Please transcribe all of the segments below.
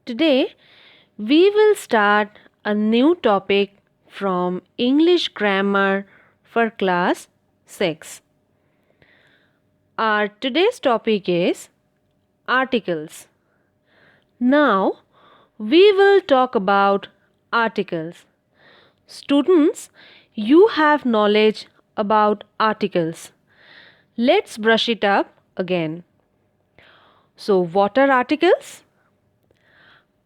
Today we will start a new topic from English Grammar for class 6. Our today's topic is articles. Now we will talk about articles. Students, you have knowledge about articles. Let's brush it up again. So, what are articles?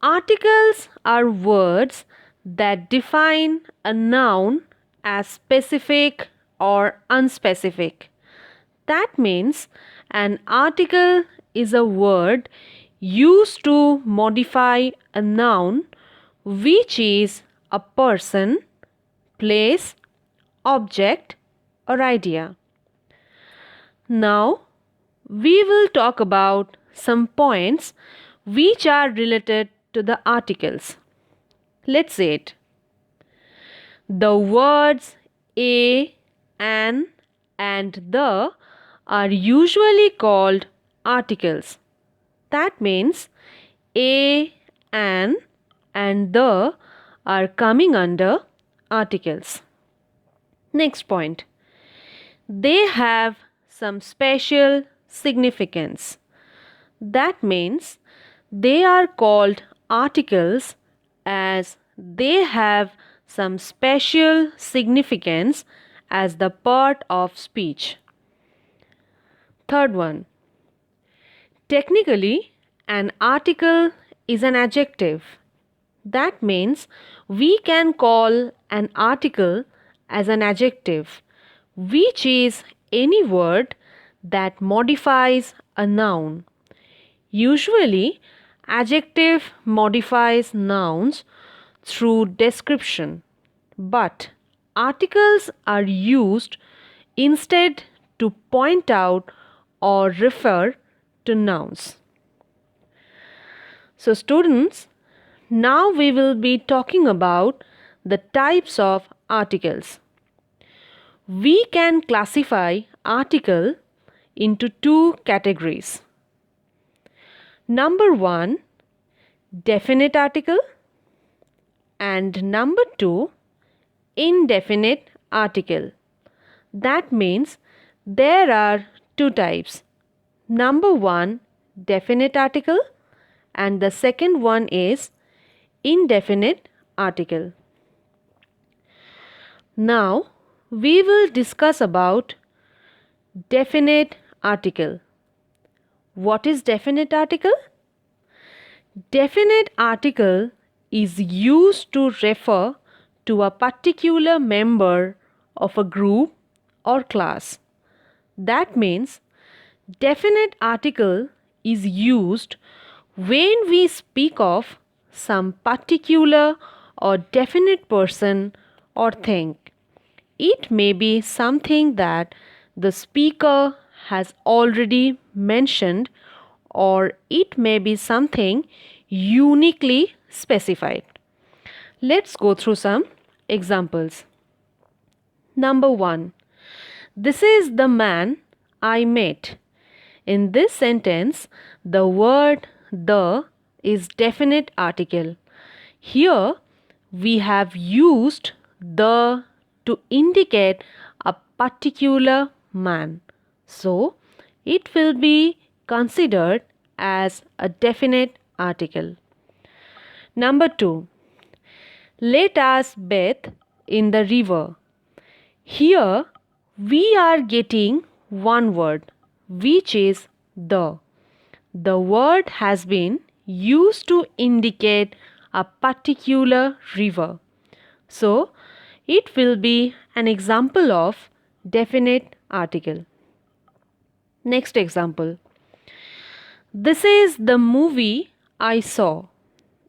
Articles are words that define a noun as specific or unspecific. That means an article is a word used to modify a noun which is a person, place, object, or idea. Now, we will talk about some points which are related to the articles. Let's say it. The words a, an, and the are usually called articles. That means a, an, and the are coming under articles. Next point. They have some special significance. That means they are called articles as they have some special significance as the part of speech. Third one. Technically, an article is an adjective. That means we can call an article as an adjective, which is any word that modifies a noun. Usually, adjective modifies nouns through description, but articles are used instead to point out or refer to nouns. So, students, now we will be talking about the types of articles. We can classify article into two categories. Number 1, definite article, and number 2, indefinite article. That means there are two types. Number 1, definite article, and the second one is indefinite article. Now we will discuss about definite article. What is definite article? Definite article is used to refer to a particular member of a group or class. That means definite article is used when we speak of some particular or definite person or thing. It may be something that the speaker has already mentioned, or it may be something uniquely specified. Let's go through some examples. Number 1. This is the man I met. In this sentence, the word the is definite article. Here we have used the to indicate a particular man. So, it will be considered as a definite article. Number 2. Let us bathe in the river. Here we are getting one word, which is the. The word has been used to indicate a particular river. So, it will be an example of definite article. Next example. This is the movie I saw.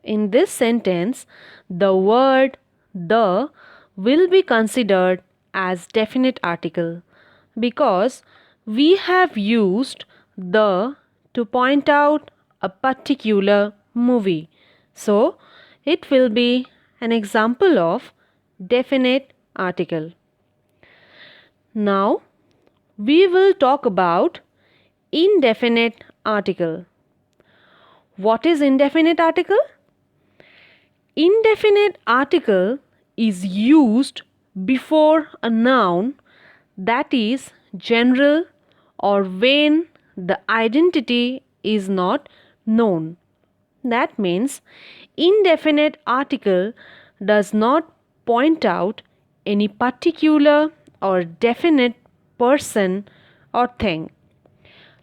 In this sentence, the word the will be considered as definite article because we have used the to point out a particular movie. So, it will be an example of definite article. Now, we will talk about indefinite article. What is indefinite article? Indefinite article is used before a noun that is general or when the identity is not known. That means indefinite article does not point out any particular or definite person or thing.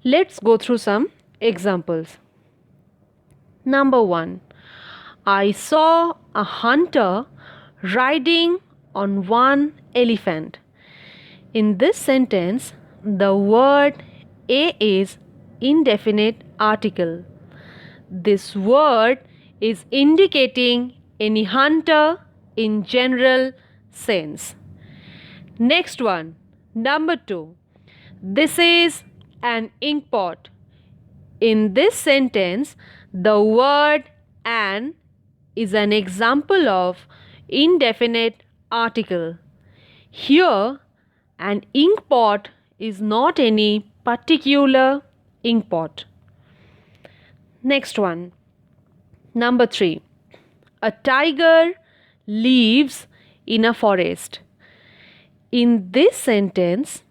Let's go through some examples. Number 1. I saw a hunter riding on one elephant. In this sentence, the word a is indefinite article. This word is indicating any hunter in general sense. Next one, number 2. This is an ink pot. In this sentence, the word an is an example of indefinite article. Here, an ink pot is not any particular ink pot. Next one. Number 3. A tiger lives in a forest. In this sentence,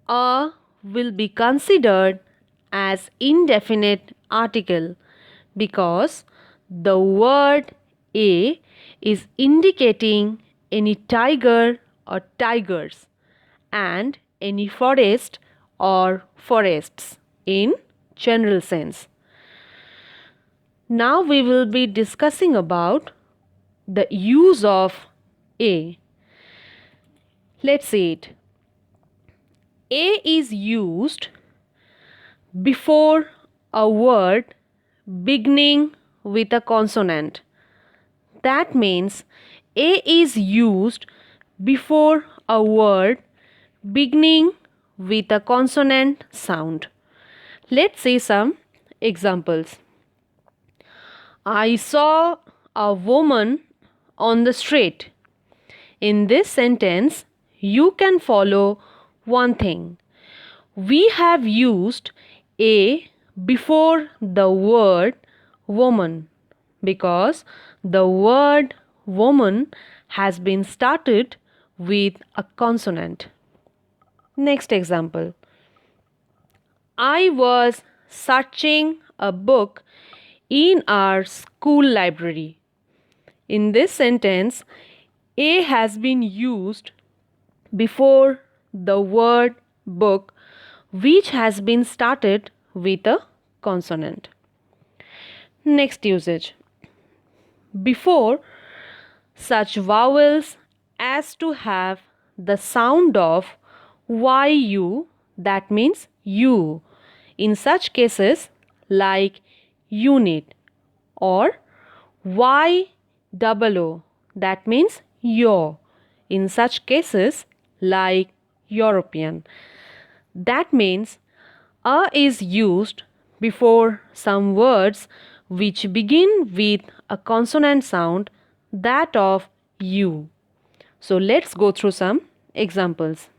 a will be considered as indefinite article because the word a is indicating any tiger or tigers and any forest or forests in general sense. Now we will be discussing about the use of a. Let's see it. A is used before a word beginning with a consonant. That means a is used before a word beginning with a consonant sound. Let's see some examples. I saw a woman on the street. In this sentence, you can follow one thing. We have used a before the word woman because the word woman has been started with a consonant. Next example. I was searching a book in our school library. In this sentence, a has been used before the word book which has been started with a consonant. Next usage. Before such vowels as to have the sound of yu, that means you. In such cases like unit, or YOO, that means your. In such cases like European. That means a is used before some words which begin with a consonant sound, that of you. So let's go through some examples.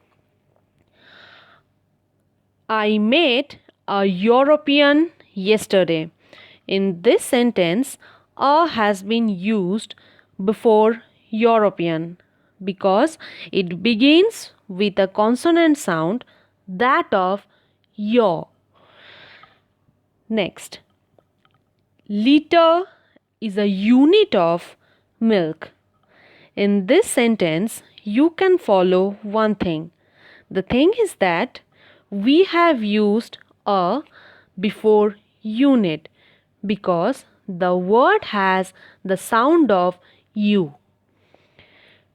I met a European yesterday. In this sentence, a has been used before European because it begins with a consonant sound, that of your. Next, liter is a unit of milk. In this sentence, you can follow one thing. The thing is that we have used a before unit because the word has the sound of u.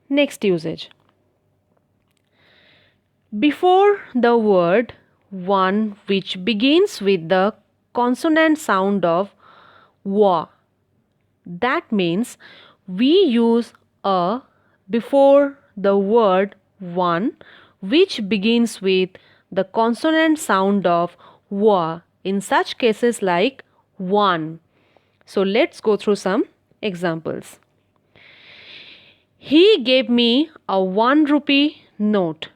Next usage. Before the word one which begins with the consonant sound of wa, that means we use a before the word one which begins with the consonant sound of wa in such cases like one. So let's go through some examples. He gave me a 1 rupee note.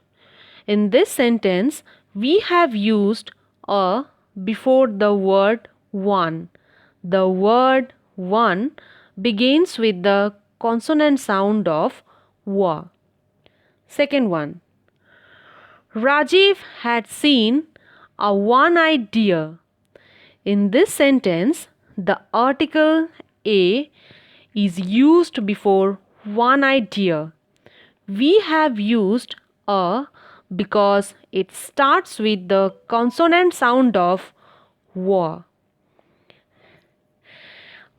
In this sentence, we have used a before the word one. The word one begins with the consonant sound of wa. Second one. Rajiv had seen a one-eyed deer. In this sentence, the article a is used before one-eyed deer. We have used a because it starts with the consonant sound of wa.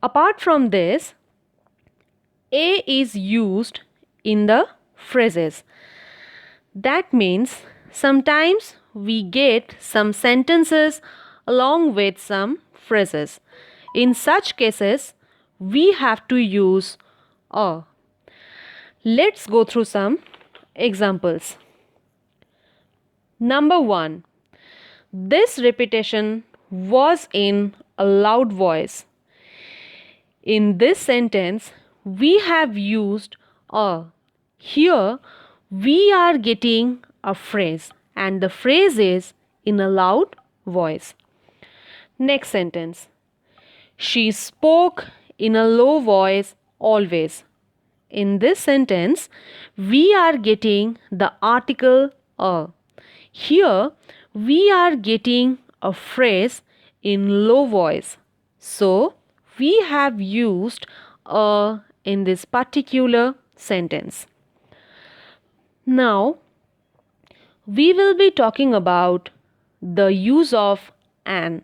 Apart from this, a is used in the phrases. That means sometimes we get some sentences along with some phrases. In such cases, we have to use a. Let's go through some examples. Number 1. This repetition was in a loud voice. In this sentence, we have used a. Here, we are getting a phrase and the phrase is in a loud voice. Next sentence. She spoke in a low voice always. In this sentence, we are getting the article a. Here, we are getting a phrase in low voice. So, we have used a in this particular sentence. Now, we will be talking about the use of an.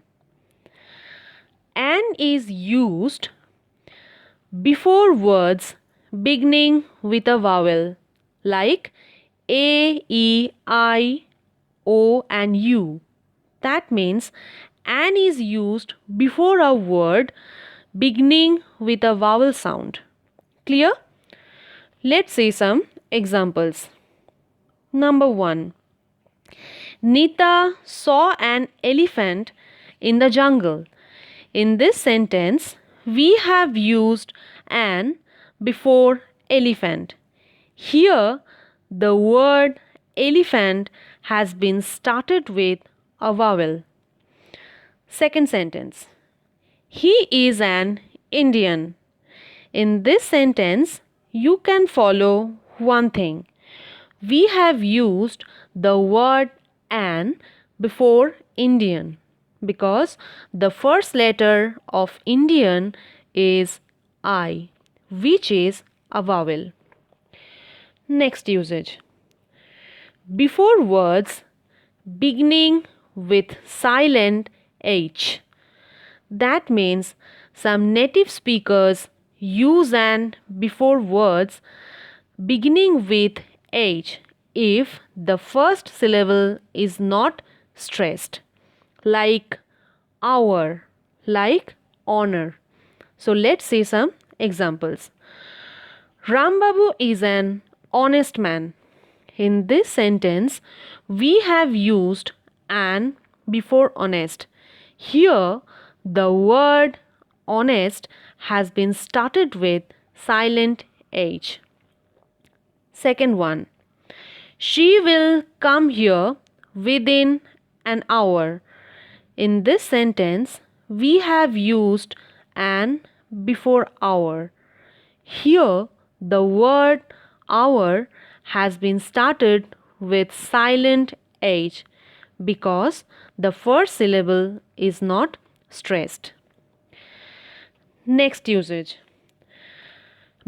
An is used before words beginning with a vowel like A, E, I, O and U. That means an is used before a word beginning with a vowel sound. Clear? Let's see some examples. Number 1. Nita saw an elephant in the jungle. In this sentence, we have used an before elephant. Here, the word elephant has been started with a vowel. Second sentence. He is an Indian. In this sentence, you can follow one thing. We have used the word an before Indian because the first letter of Indian is I, which is a vowel. Next usage. Before words beginning with silent H. That means some native speakers use an before words beginning with H if the first syllable is not stressed, like hour, like honor. So let's see some examples. Rambabu is an honest man. In this sentence, we have used an before honest. Here, the word honest has been started with silent H. Second one. She will come here within an hour. In this sentence, we have used an before hour. Here, the word hour has been started with silent H because the first syllable is not stressed. Next usage.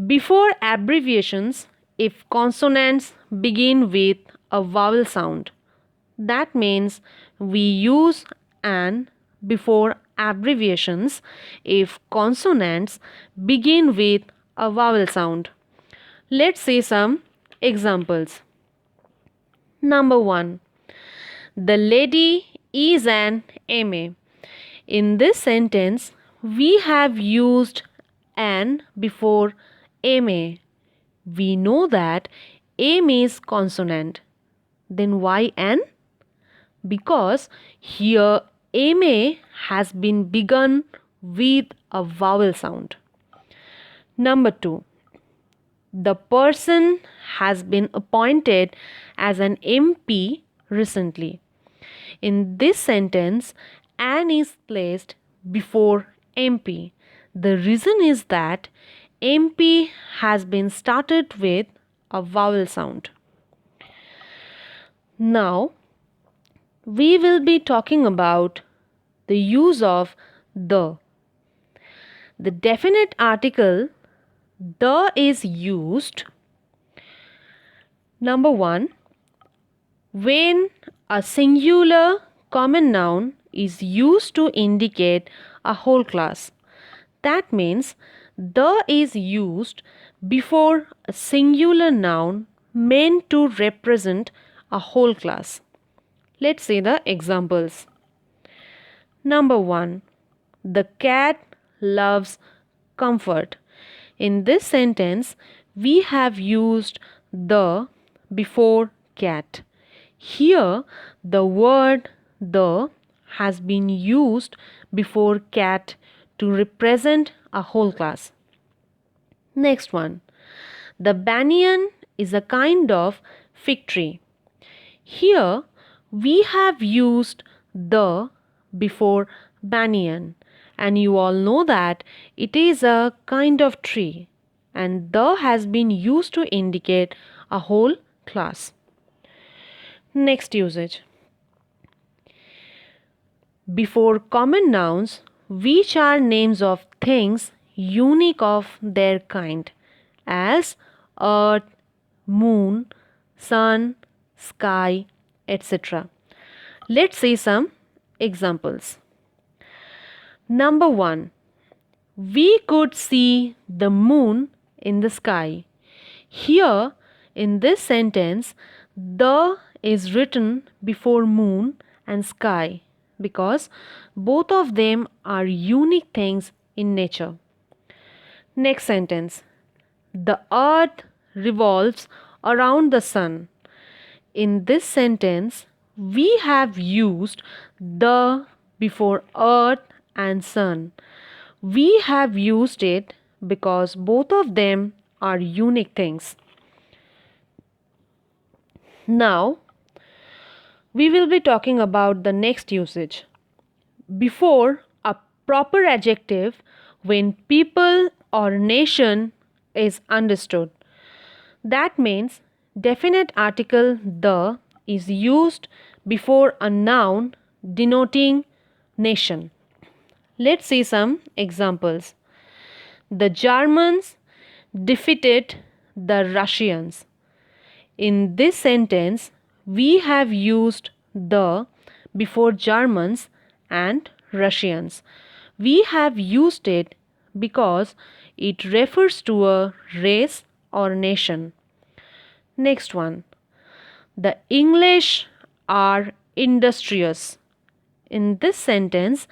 Before abbreviations, if consonants begin with a vowel sound, that means we use an before abbreviations if consonants begin with a vowel sound. Let's see some examples. Number 1. The lady is an MA. In this sentence, we have used an before MA. We know that M is consonant. Then why an? Because here MA has been begun with a vowel sound. Number 2. The person has been appointed as an MP recently. In this sentence, an is placed before MP. The reason is that MP has been started with a vowel sound. Now, we will be talking about the use of the. The definite article the is used, number one, when a singular common noun is used to indicate a whole class. That means the is used before a singular noun meant to represent a whole class. Let's see the examples. Number one, the cat loves comfort. In this sentence, we have used the before cat. Here, the word the has been used before cat to represent a whole class. Next one, the banyan is a kind of fig tree. Here, we have used the before banyan, and you all know that it is a kind of tree, and the has been used to indicate a whole class. Next usage. Before common nouns, which are names of things unique of their kind, as earth, moon, sun, sky, etc. Let's see some examples. Number one, we could see the moon in the sky. Here, in this sentence, the is written before moon and sky because both of them are unique things in nature. Next sentence, the earth revolves around the sun. In this sentence, we have used the before earth and sun. We have used it because both of them are unique things. Now, we will be talking about the next usage. Before a proper adjective when people or nation is understood. That means definite article the is used before a noun denoting nation. Let's see some examples. The Germans defeated the Russians. In this sentence, we have used the before Germans and Russians. We have used it because it refers to a race or nation. Next one. The English are industrious. In this sentence,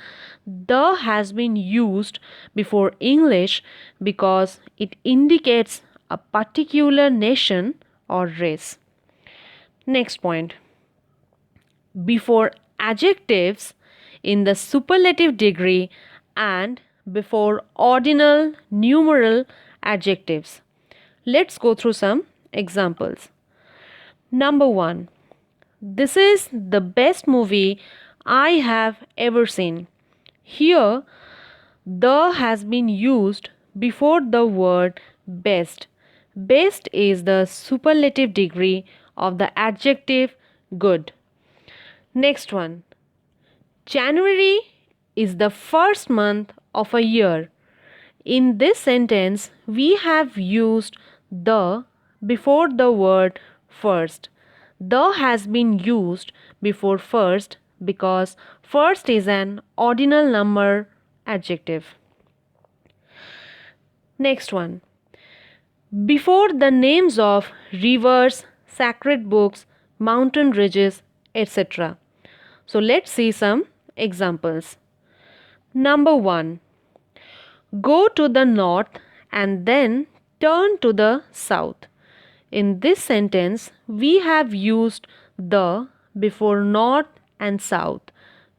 the has been used before English because it indicates a particular nation or race. Next point. Before adjectives in the superlative degree and before ordinal numeral adjectives. Let's go through some examples. Number one. This is the best movie I have ever seen. Here, the has been used before the word best. Best is the superlative degree of the adjective good. Next one. January is the first month of a year. In this sentence, we have used the before the word first. The has been used before first because first is an ordinal number adjective. Next one. Before the names of rivers, sacred books, mountain ridges, etc. So let's see some examples. Number one. Go to the north and then turn to the south. In this sentence, we have used the before north and south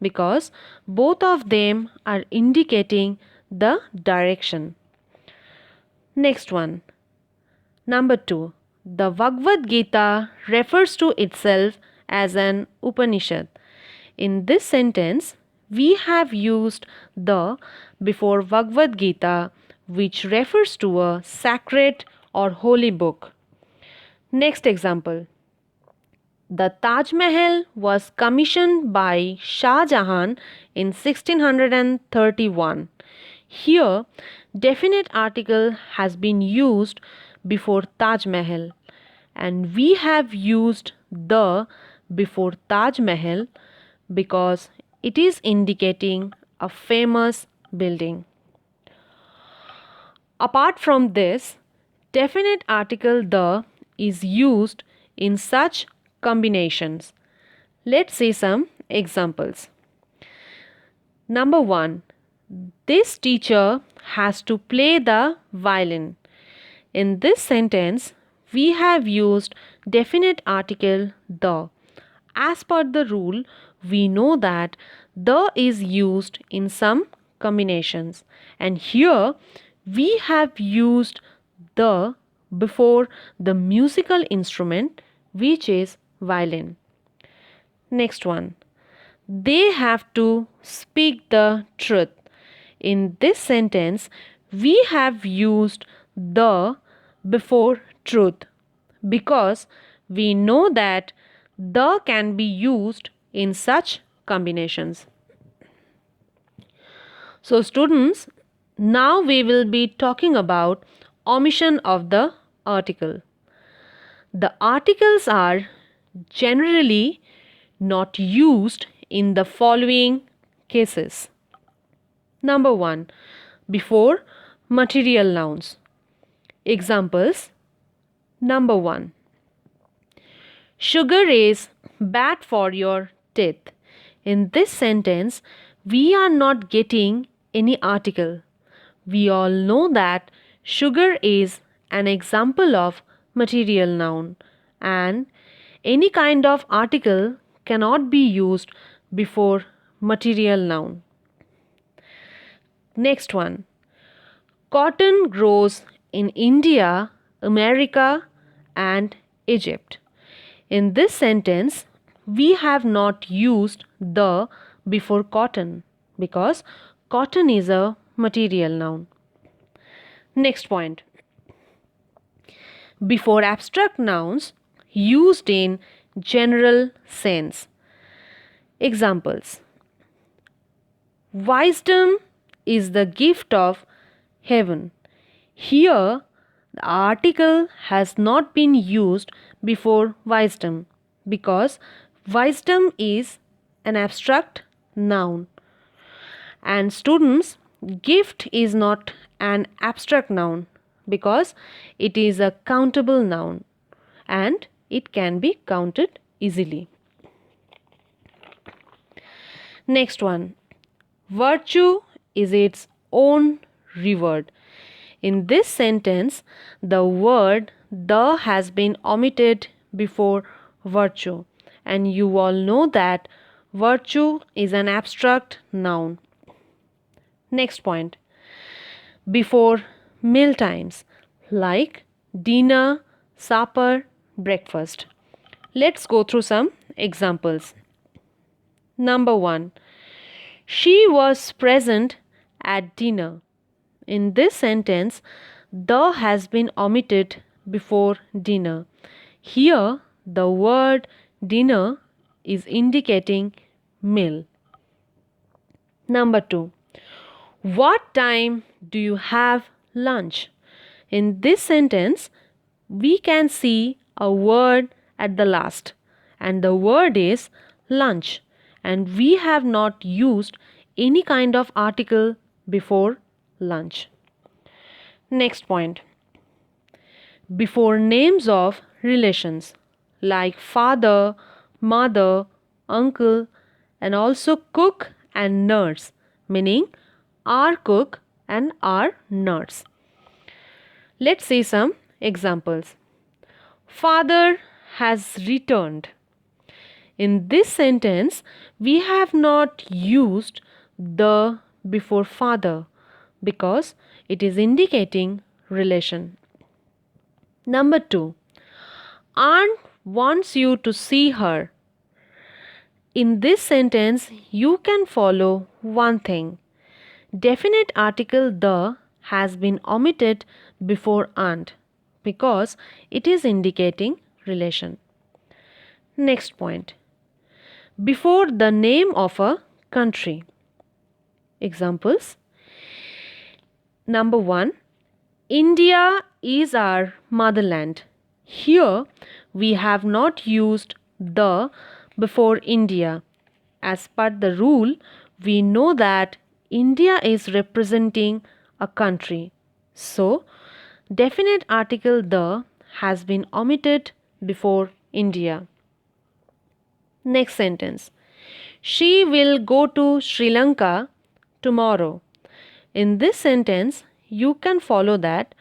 because both of them are indicating the direction. Next one. Number two. The Bhagavad Gita refers to itself as an Upanishad. In this sentence, we have used the before Bhagavad Gita, which refers to a sacred or holy book. Next example. The Taj Mahal was commissioned by Shah Jahan in 1631. Here, definite article has been used before Taj Mahal, and we have used the before Taj Mahal because it is indicating a famous building. Apart from this, definite article the is used in such combinations. Let's see some examples. Number 1. This teacher has to play the violin. In this sentence, we have used definite article the. As per the rule, we know that the is used in some combinations, and here we have used the before the musical instrument, which is violin. Next one. They have to speak the truth. In this sentence, we have used the before truth because we know that the can be used in such combinations. So students, now we will be talking about omission of the article. The articles are generally not used in the following cases. Number 1. Before material nouns. Examples. Number 1. Sugar is bad for your teeth. In this sentence, we are not getting any article. We all know that sugar is an example of material noun, and any kind of article cannot be used before material noun. Next one. Cotton grows in India, America, and Egypt. In this sentence, we have not used the before cotton because cotton is a material noun. Next point. Before abstract nouns used in general sense. Examples. Wisdom is the gift of heaven. Here, the article has not been used before wisdom because wisdom is an abstract noun. And students, gift is not an abstract noun because it is a countable noun and it can be counted easily. Next one. Virtue is its own reward. In this sentence, the word the has been omitted before virtue, and you all know that virtue is an abstract noun. Next point. Before meal times like dinner, supper, breakfast. Let's go through some examples. Number 1. She was present at dinner. In this sentence, the has been omitted before dinner. Here, the word dinner is indicating meal. Number 2. What time do you have lunch? In this sentence, we can see a word at the last, and the word is lunch, and we have not used any kind of article before lunch. Next point. Before names of relations like father, mother, uncle, and also cook and nurse, meaning our cook and our nurse. Let's see some examples. Father has returned. In this sentence, we have not used the before father because it is indicating relation. Number 2. Aunt wants you to see her. In this sentence, you can follow one thing. Definite article the has been omitted before and because it is indicating relation. Next point. Before the name of a country. Examples. Number 1. India is our motherland. Here we have not used the before India. As per the rule, we know that India is representing a country. So, definite article the has been omitted before India. Next sentence. She will go to Sri Lanka tomorrow. In this sentence, you can follow that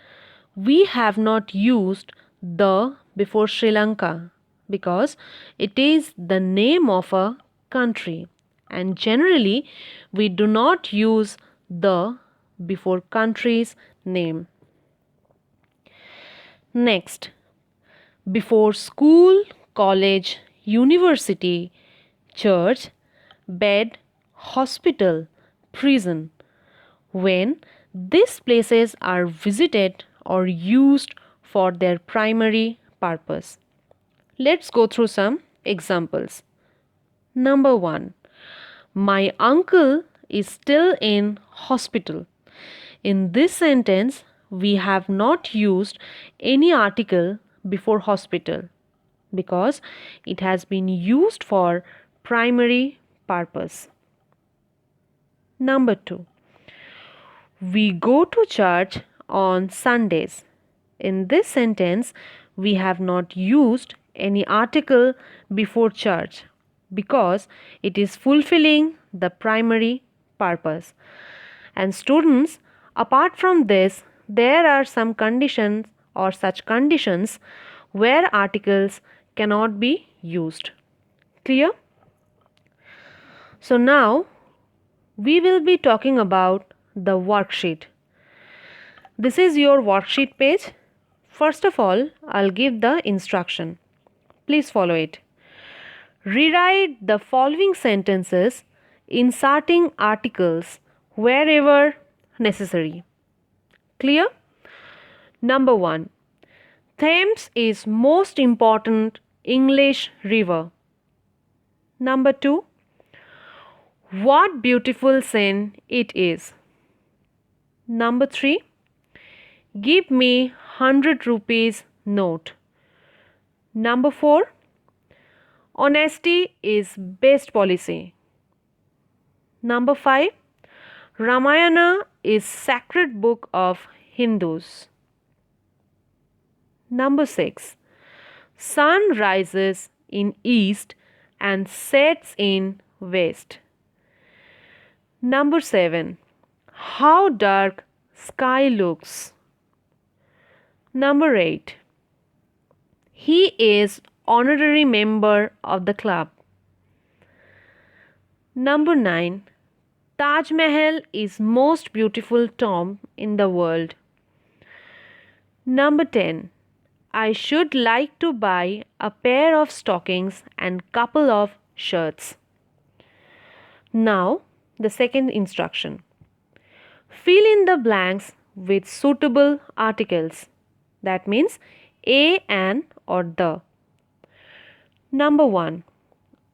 we have not used the before Sri Lanka because it is the name of a country, and generally we do not use the before country's name. Next, before school, college, university, church, bed, hospital, prison. When these places are visited or used for their primary purpose. Let's go through some examples. Number 1. My uncle is still in hospital. In this sentence, we have not used any article before hospital because it has been used for primary purpose. Number 2. We go to church on Sundays. In this sentence, we have not used any article before church because it is fulfilling the primary purpose. And students, apart from this, there are some conditions or such conditions where articles cannot be used. Clear? So now we will be talking about the worksheet. This is your worksheet page. First of all, I'll give the instruction. Please follow it. Rewrite the following sentences, inserting articles wherever necessary. Clear? Number 1. Thames is most important English river. Number 2. What beautiful scene it is. Number 3. Give me 100 rupees note. Number 4. Honesty is best policy. Number 5. Ramayana is sacred book of Hindus. Number 6. Sun rises in east and sets in west. Number 7. How dark sky looks. Number 8. He is honorary member of the club. Number 9. Taj Mahal is most beautiful tomb in the world. Number 10. I should like to buy a pair of stockings and couple of shirts. Now, the second instruction. Fill in the blanks with suitable articles. That means a, an or the. Number 1.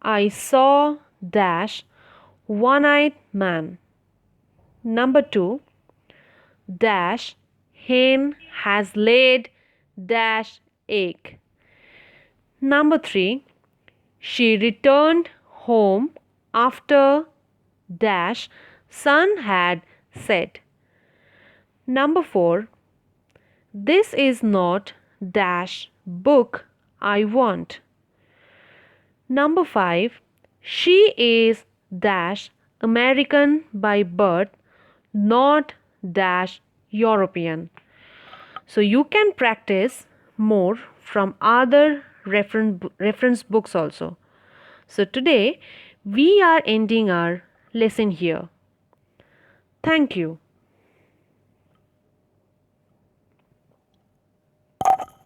I saw dash one-eyed man. Number 2. Dash hen has laid dash egg. Number 3. She returned home after dash sun had set. Number 4. This is not dash book I want. Number 5. She is dash American by birth, not dash European. So you can practice more from other reference books also. So today we are ending our lesson here. Thank you.